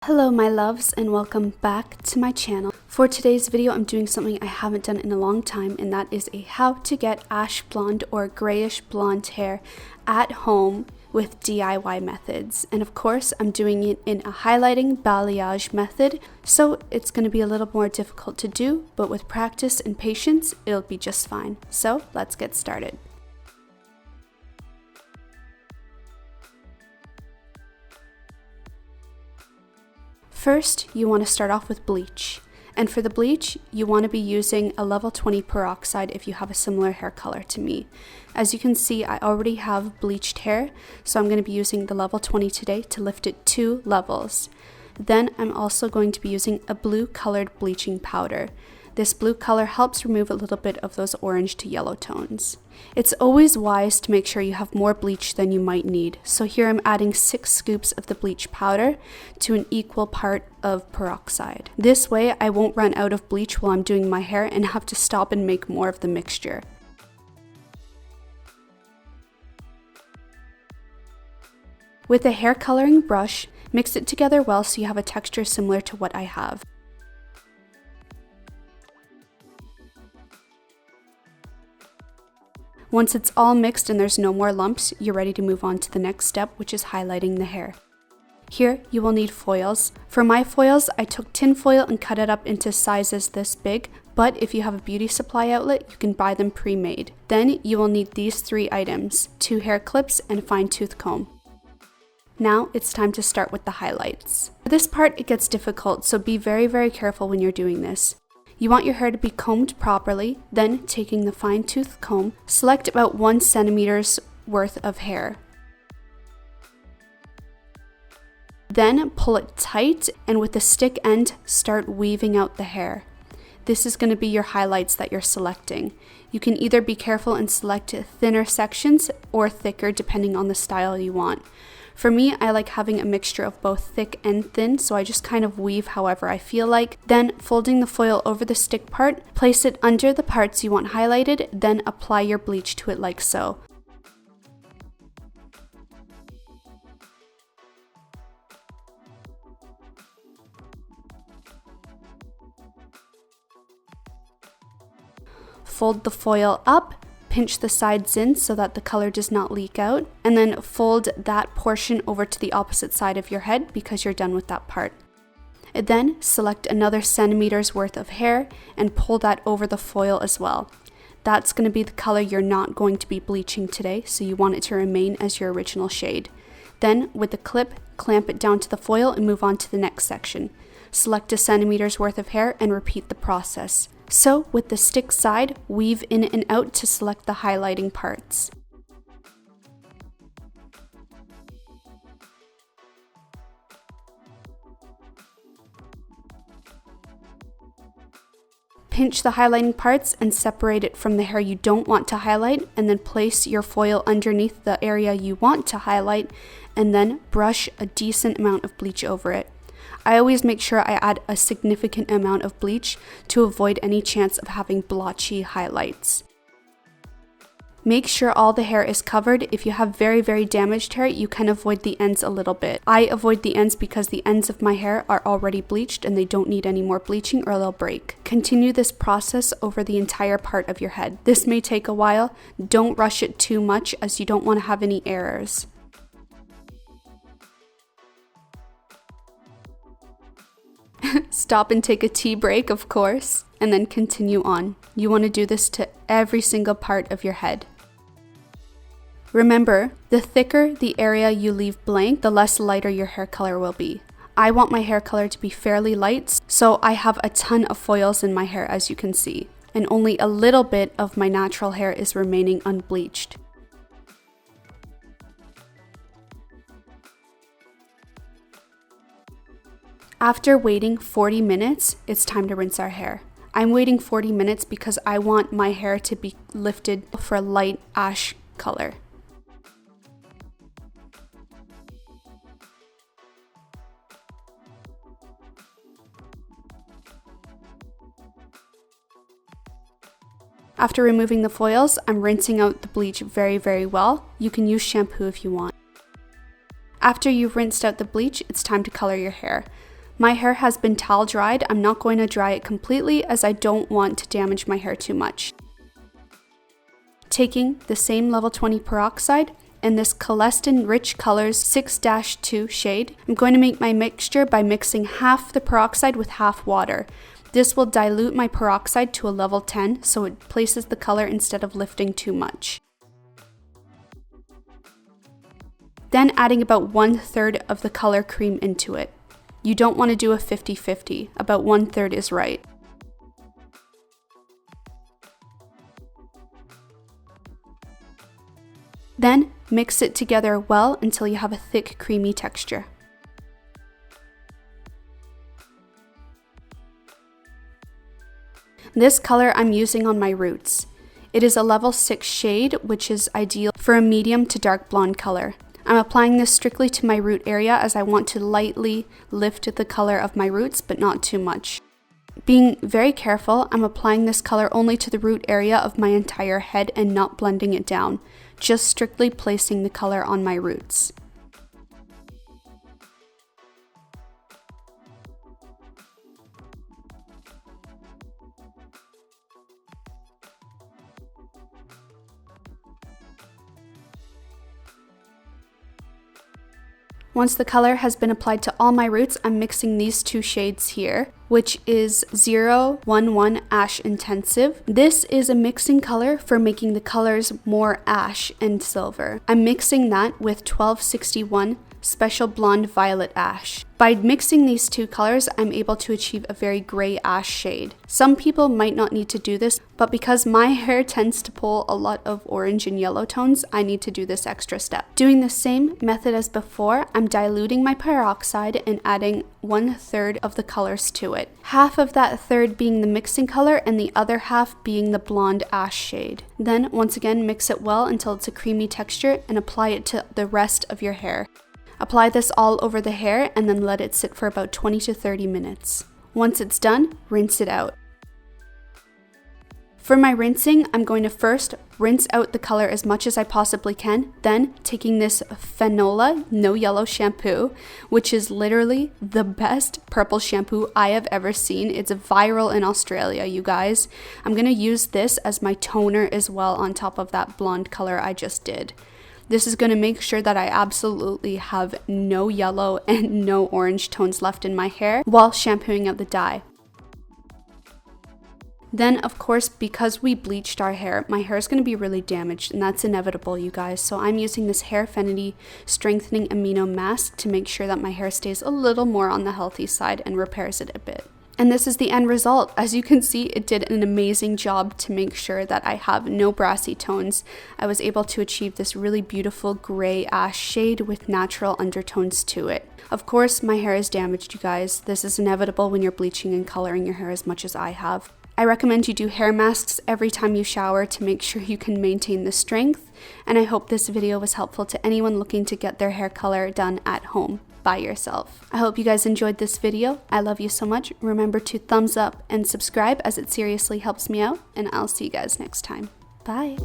Hello my loves and welcome back to my channel. For today's video I'm doing something I haven't done in a long time, and that is a how to get ash blonde or grayish blonde hair at home with DIY methods. And of course I'm doing it in a highlighting balayage method, so it's going to be a little more difficult to do, but with practice and patience it'll be just fine. So let's get started. First, you want to start off with bleach. And for the bleach, you want to be using a level 20 peroxide if you have a similar hair color to me. As you can see, I already have bleached hair, so I'm going to be using the level 20 today to lift it 2 levels. Then I'm also going to be using a blue colored bleaching powder. This blue color helps remove a little bit of those orange to yellow tones. It's always wise to make sure you have more bleach than you might need. So here I'm adding 6 scoops of the bleach powder to an equal part of peroxide. This way I won't run out of bleach while I'm doing my hair and have to stop and make more of the mixture. With a hair coloring brush, mix it together well so you have a texture similar to what I have. Once it's all mixed and there's no more lumps, you're ready to move on to the next step, which is highlighting the hair. Here, you will need foils. For my foils, I took tin foil and cut it up into sizes this big, but if you have a beauty supply outlet, you can buy them pre-made. Then you will need these 3 items, 2 hair clips and a fine-tooth comb. Now it's time to start with the highlights. For this part, it gets difficult, so be very careful when you're doing this. You want your hair to be combed properly, then taking the fine-tooth comb, select about 1 centimeter's worth of hair. Then pull it tight and with the stick end, start weaving out the hair. This is going to be your highlights that you're selecting. You can either be careful and select thinner sections or thicker depending on the style you want. For me, I like having a mixture of both thick and thin, so I just kind of weave however I feel like. Then, folding the foil over the stick part, place it under the parts you want highlighted, then apply your bleach to it like so. Fold the foil up. Pinch the sides in so that the color does not leak out, and then fold that portion over to the opposite side of your head because you're done with that part. Then select another centimeter's worth of hair and pull that over the foil as well. That's going to be the color you're not going to be bleaching today, so you want it to remain as your original shade. Then with the clip, clamp it down to the foil and move on to the next section. Select a centimeter's worth of hair and repeat the process. So with the stick side, weave in and out to select the highlighting parts. Pinch the highlighting parts and separate it from the hair you don't want to highlight, and then place your foil underneath the area you want to highlight, and then brush a decent amount of bleach over it. I always make sure I add a significant amount of bleach to avoid any chance of having blotchy highlights. Make sure all the hair is covered. If you have very damaged hair, you can avoid the ends a little bit. I avoid the ends because the ends of my hair are already bleached and they don't need any more bleaching or they'll break. Continue this process over the entire part of your head. This may take a while. Don't rush it too much as you don't want to have any errors. Stop and take a tea break, of course, and then continue on. You want to do this to every single part of your head. Remember, the thicker the area you leave blank, the less lighter your hair color will be. I want my hair color to be fairly light, so I have a ton of foils in my hair, as you can see, and only a little bit of my natural hair is remaining unbleached. After waiting 40 minutes, it's time to rinse our hair. I'm waiting 40 minutes because I want my hair to be lifted for a light ash color. After removing the foils, I'm rinsing out the bleach very well. You can use shampoo if you want. After you've rinsed out the bleach, it's time to color your hair. My hair has been towel dried. I'm not going to dry it completely as I don't want to damage my hair too much. Taking the same level 20 peroxide and this Celestin Rich Colors 6-2 shade, I'm going to make my mixture by mixing half the peroxide with half water. This will dilute my peroxide to a level 10 so it places the color instead of lifting too much. Then adding about 1/3 of the color cream into it. You don't want to do a 50-50, about 1/3 is right. Then mix it together well until you have a thick, creamy texture. This color I'm using on my roots. It is a level 6 shade, which is ideal for a medium to dark blonde color. I'm applying this strictly to my root area as I want to lightly lift the color of my roots, but not too much. Being very careful, I'm applying this color only to the root area of my entire head and not blending it down, just strictly placing the color on my roots. Once the color has been applied to all my roots, I'm mixing these two shades here, which is 011 Ash Intensive. This is a mixing color for making the colors more ash and silver. I'm mixing that with 1261 Special Blonde Violet Ash. By mixing these two colors, I'm able to achieve a very gray ash shade. Some people might not need to do this, but because my hair tends to pull a lot of orange and yellow tones, I need to do this extra step. Doing the same method as before, I'm diluting my peroxide and adding 1/3 of the colors to it. Half of that third being the mixing color and the other half being the blonde ash shade. Then once again, mix it well until it's a creamy texture and apply it to the rest of your hair. Apply this all over the hair and then let it sit for about 20 to 30 minutes. Once it's done, rinse it out. For my rinsing, I'm going to first rinse out the color as much as I possibly can, then taking this Fenola No Yellow shampoo, which is literally the best purple shampoo I have ever seen. It's viral in Australia, you guys. I'm going to use this as my toner as well on top of that blonde color I just did. This is going to make sure that I absolutely have no yellow and no orange tones left in my hair while shampooing out the dye. Then, of course, because we bleached our hair, my hair is going to be really damaged, and that's inevitable, you guys. So I'm using this Hairfinity Strengthening Amino Mask to make sure that my hair stays a little more on the healthy side and repairs it a bit. And this is the end result. As you can see, it did an amazing job to make sure that I have no brassy tones. I was able to achieve this really beautiful gray ash shade with natural undertones to it. Of course, my hair is damaged, you guys. This is inevitable when you're bleaching and coloring your hair as much as I have. I recommend you do hair masks every time you shower to make sure you can maintain the strength. And I hope this video was helpful to anyone looking to get their hair color done at home by yourself. I hope you guys enjoyed this video. I love you so much. Remember to thumbs up and subscribe as it seriously helps me out, and I'll see you guys next time. Bye.